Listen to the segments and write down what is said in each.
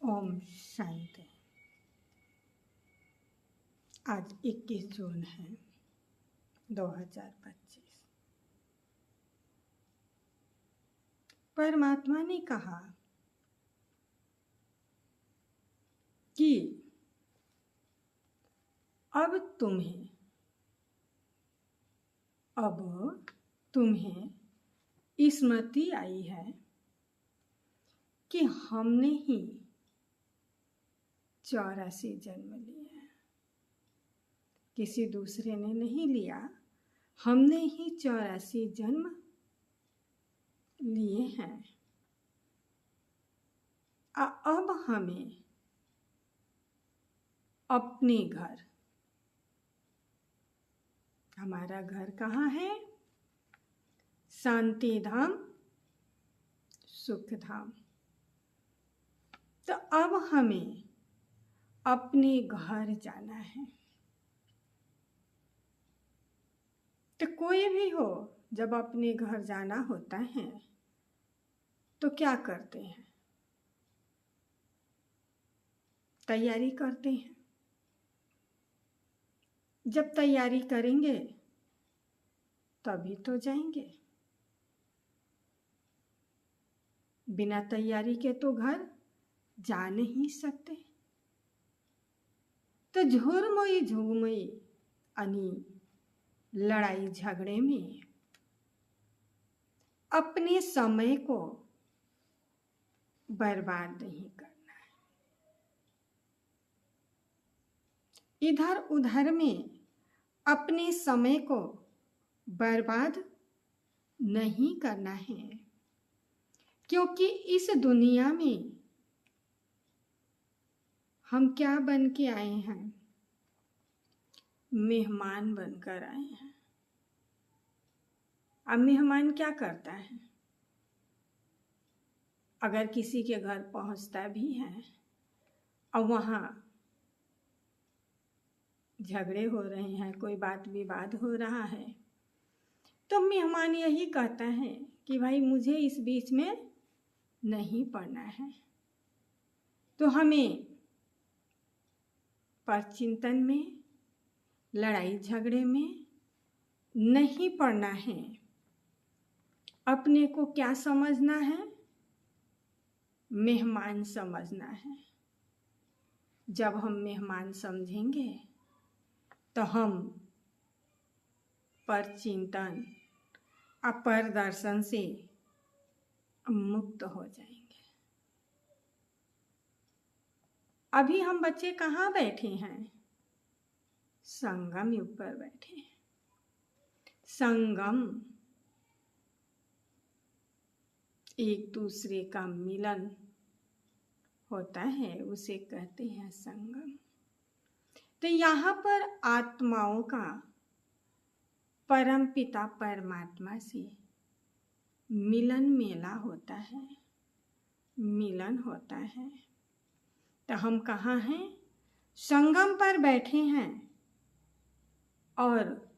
ओम शांति। आज 21 जून है 2025। परमात्मा ने कहा कि अब तुम्हें स्मृति आई है कि हमने ही 84 जन्म लिए हैं। किसी दूसरे ने नहीं लिया, हमने ही 84 जन्म लिए हैं। अब हमें अपने घर, हमारा घर कहाँ है? शांति धाम, सुख धाम। तो अब हमें अपने घर जाना है। तो कोई भी हो, जब अपने घर जाना होता है तो क्या करते हैं? तैयारी करते हैं। जब तैयारी करेंगे तभी तो जाएंगे। बिना तैयारी के तो घर जा नहीं सकते। तो झुरमुई झुगमुई अनि लड़ाई झगड़े में अपने समय को बर्बाद नहीं करना है। इधर उधर में अपने समय को बर्बाद नहीं करना है, क्योंकि इस दुनिया में हम क्या बन के आए हैं? मेहमान बनकर आए हैं। अब मेहमान क्या करता है? अगर किसी के घर पहुंचता भी है और वहाँ झगड़े हो रहे हैं, कोई बात विवाद हो रहा है, तो मेहमान यही कहता है कि भाई मुझे इस बीच में नहीं पड़ना है। तो हमें परचिंतन में, लड़ाई झगड़े में नहीं पड़ना है। अपने को क्या समझना है? मेहमान समझना है। जब हम मेहमान समझेंगे तो हम परचिंतन, अपर दर्शन से मुक्त हो जाएंगे। अभी हम बच्चे कहाँ बैठे हैं? संगम युग पर बैठे हैं। संगम एक दूसरे का मिलन होता है, उसे कहते हैं संगम। तो यहाँ पर आत्माओं का परम पिता परमात्मा से मिलन मेला होता है, मिलन होता है। तो हम कहाँ हैं? संगम पर बैठे हैं और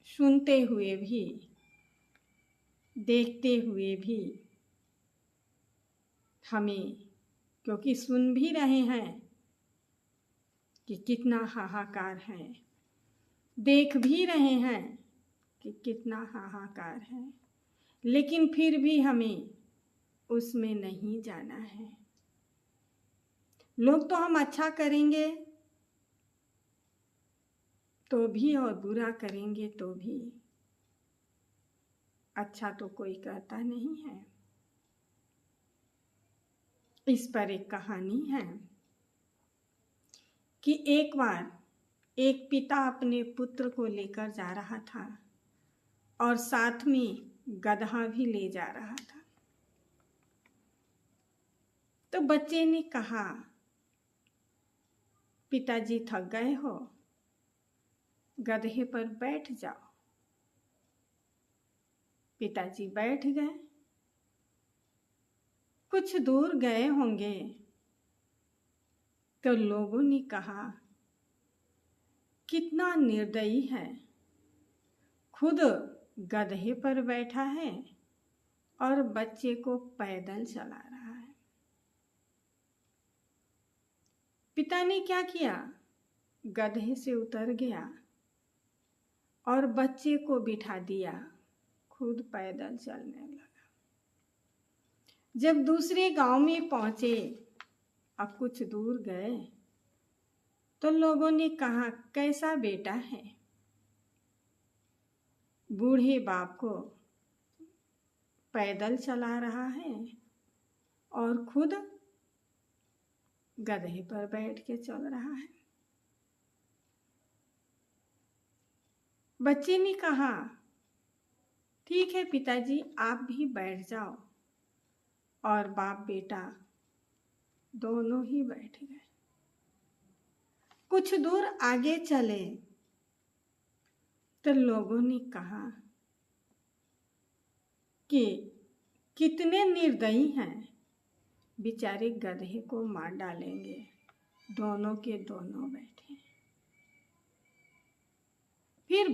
सुनते हुए भी, देखते हुए भी हमें, क्योंकि सुन भी रहे हैं कि कितना हाहाकार है, देख भी रहे हैं कि कितना हाहाकार है, लेकिन फिर भी हमें उसमें नहीं जाना है। लोग तो हम अच्छा करेंगे तो भी और बुरा करेंगे तो भी, अच्छा तो कोई कहता नहीं है। इस पर एक कहानी है कि एक बार एक पिता अपने पुत्र को लेकर जा रहा था और साथ में गधा भी ले जा रहा था। तो बच्चे ने कहा, पिताजी थक गए हो, गधे पर बैठ जाओ। पिताजी बैठ गए। कुछ दूर गए होंगे तो लोगों ने कहा, कितना निर्दयी है, खुद गधे पर बैठा है और बच्चे को पैदल चला रहा है। पिता ने क्या किया, गधे से उतर गया और बच्चे को बिठा दिया, खुद पैदल चलने लगा। जब दूसरे गांव में पहुंचे, अब कुछ दूर गए, तो लोगों ने कहा, कैसा बेटा है। बूढ़े बाप को पैदल चला रहा है और खुद गधे पर बैठ के चल रहा है। बच्चे ने कहा, ठीक है पिताजी, आप भी बैठ जाओ। और बाप बेटा दोनों ही बैठ गए। कुछ दूर आगे चले तो लोगों ने कहा कि कितने निर्दयी हैं, बेचारे गधे को मार डालेंगे। दोनों के दोनों बैठे। फिर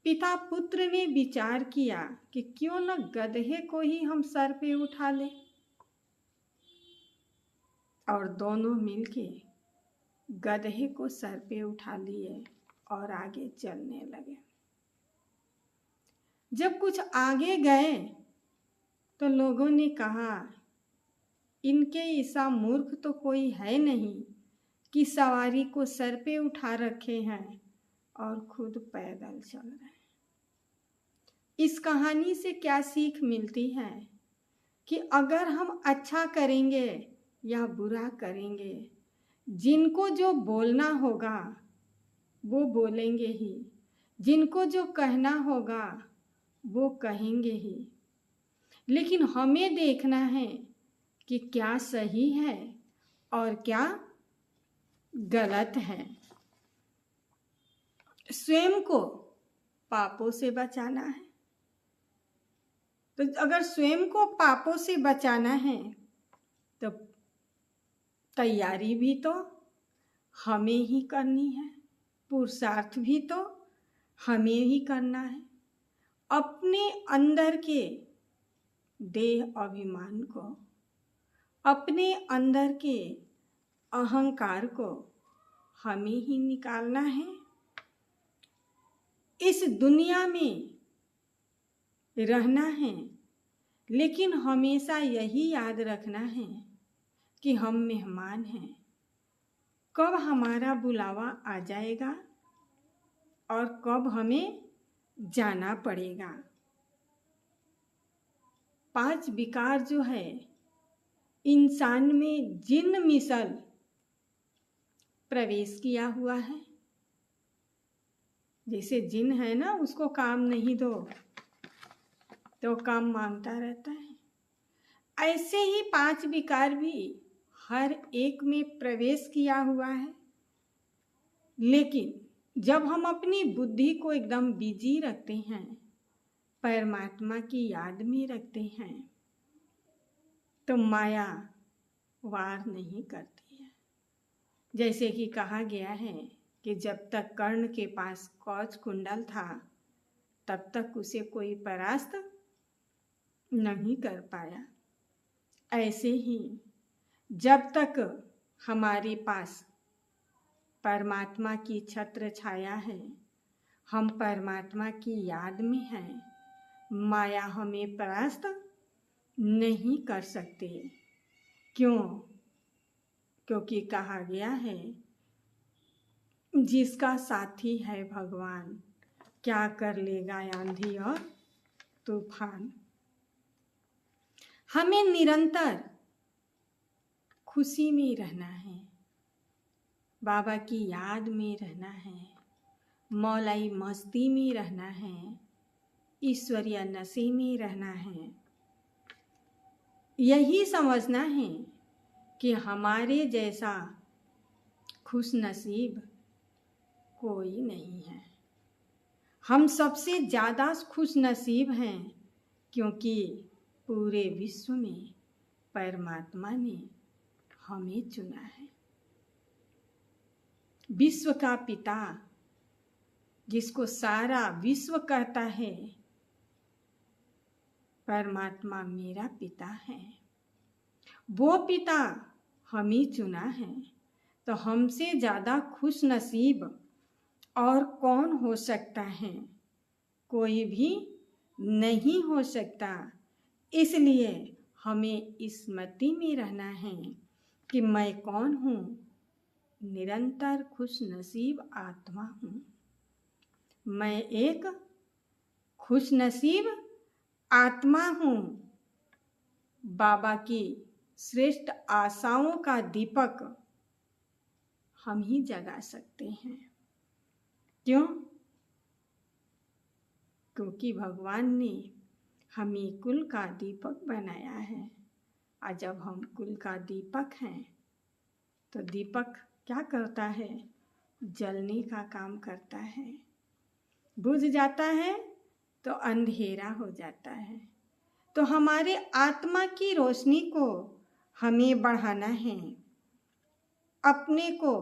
पिता पुत्र ने विचार किया कि क्यों न गधे को ही हम सर पे उठा लें, और दोनों मिलके गधे को सर पे उठा लिए और आगे चलने लगे। जब कुछ आगे गए तो लोगों ने कहा, इनके ऐसा मूर्ख तो कोई है नहीं कि सवारी को सर पे उठा रखे हैं और खुद पैदल चल रहे हैं। इस कहानी से क्या सीख मिलती है कि अगर हम अच्छा करेंगे या बुरा करेंगे, जिनको जो बोलना होगा वो बोलेंगे ही, जिनको जो कहना होगा वो कहेंगे ही। लेकिन हमें देखना है कि क्या सही है और क्या गलत है। स्वयं को पापों से बचाना है। तो अगर स्वयं को पापों से बचाना है तो तैयारी भी तो हमें ही करनी है, पुरुषार्थ भी तो हमें ही करना है। अपने अंदर के देह अभिमान को, अपने अंदर के अहंकार को हमें ही निकालना है। इस दुनिया में रहना है, लेकिन हमेशा यही याद रखना है कि हम मेहमान हैं। कब हमारा बुलावा आ जाएगा और कब हमें जाना पड़ेगा। 5 विकार जो है इंसान में जिन मिसल प्रवेश किया हुआ है। जैसे जिन है ना, उसको काम नहीं दो तो काम मांगता रहता है। ऐसे ही 5 विकार भी हर एक में प्रवेश किया हुआ है। लेकिन जब हम अपनी बुद्धि को एकदम बिजी रखते हैं, परमात्मा की याद में रखते हैं, तो माया वार नहीं करती है। जैसे कि कहा गया है कि जब तक कर्ण के पास कवच कुंडल था, तब तक उसे कोई परास्त नहीं कर पाया। ऐसे ही जब तक हमारे पास परमात्मा की छत्र छाया है, हम परमात्मा की याद में हैं, माया हमें परास्त नहीं कर सकते। क्यों? क्योंकि कहा गया है, जिसका साथी है भगवान, क्या कर लेगा आंधी और तूफान। हमें निरंतर खुशी में रहना है, बाबा की याद में रहना है, मौलाई मस्ती में रहना है, ईश्वरीय नशे में रहना है। यही समझना है कि हमारे जैसा खुश नसीब कोई नहीं है। हम सबसे ज़्यादा खुश नसीब हैं, क्योंकि पूरे विश्व में परमात्मा ने हमें चुना है। विश्व का पिता, जिसको सारा विश्व कहता है, परमात्मा मेरा पिता है। वो पिता हमें चुना है, तो हमसे ज़्यादा खुश नसीब और कौन हो सकता है? कोई भी नहीं हो सकता। इसलिए हमें इस स्मृति में रहना है कि मैं कौन हूँ? निरंतर खुश नसीब आत्मा हूँ। मैं एक खुश नसीब आत्मा हूँ। बाबा की श्रेष्ठ आशाओं का दीपक हम ही जगा सकते हैं। क्यों? क्योंकि भगवान ने हमें कुल का दीपक बनाया है। और जब हम कुल का दीपक हैं तो दीपक क्या करता है? जलने का काम करता है। बुझ जाता है तो अंधेरा हो जाता है। तो हमारे आत्मा की रोशनी को हमें बढ़ाना है। अपने को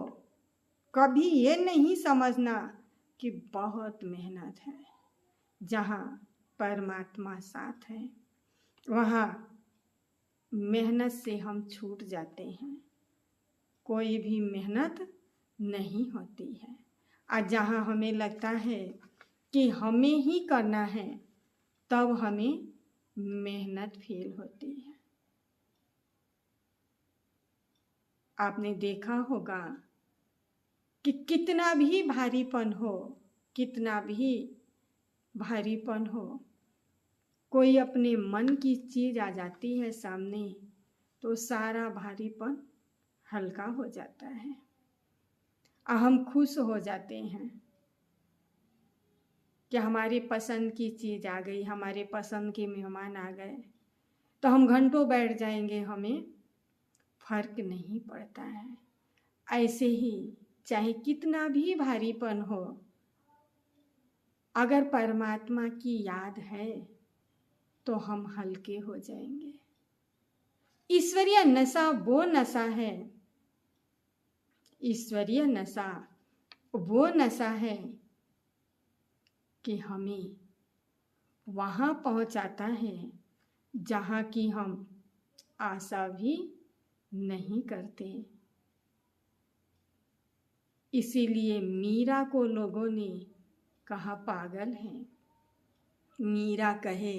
कभी ये नहीं समझना कि बहुत मेहनत है। जहाँ परमात्मा साथ है वहाँ मेहनत से हम छूट जाते हैं। कोई भी मेहनत नहीं होती है। और जहाँ हमें लगता है कि हमें ही करना है तब हमें मेहनत फेल होती है। आपने देखा होगा कि कितना भी भारीपन हो, कितना भी भारीपन हो, कोई अपने मन की चीज़ आ जाती है सामने तो सारा भारीपन हल्का हो जाता है और हम खुश हो जाते हैं कि हमारी पसंद की चीज़ आ गई, हमारे पसंद के मेहमान आ गए तो हम घंटों बैठ जाएंगे, हमें फर्क नहीं पड़ता है। ऐसे ही चाहे कितना भी भारीपन हो, अगर परमात्मा की याद है तो हम हल्के हो जाएंगे। ईश्वरीय नशा वो नशा है, ईश्वरीय नशा वो नशा है कि हमें वहाँ पहुँचाता है जहाँ की हम आशा भी नहीं करते। इसीलिए मीरा को लोगों ने कहा पागल है। मीरा कहे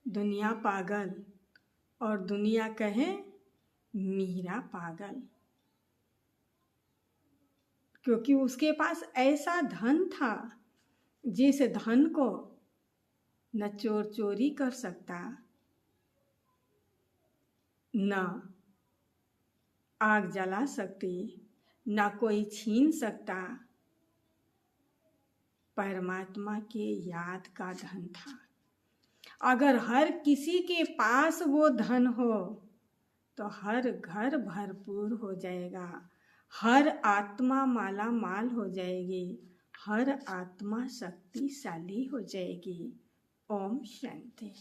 दुनिया पागल और दुनिया कहे मीरा पागल, क्योंकि उसके पास ऐसा धन था जिस धन को न चोर चोरी कर सकता, न आग जला सकती, न कोई छीन सकता। परमात्मा के याद का धन था। अगर हर किसी के पास वो धन हो तो हर घर भरपूर हो जाएगा, हर आत्मा माला माल हो जाएगी, हर आत्मा शक्तिशाली हो जाएगी। ओम शांति।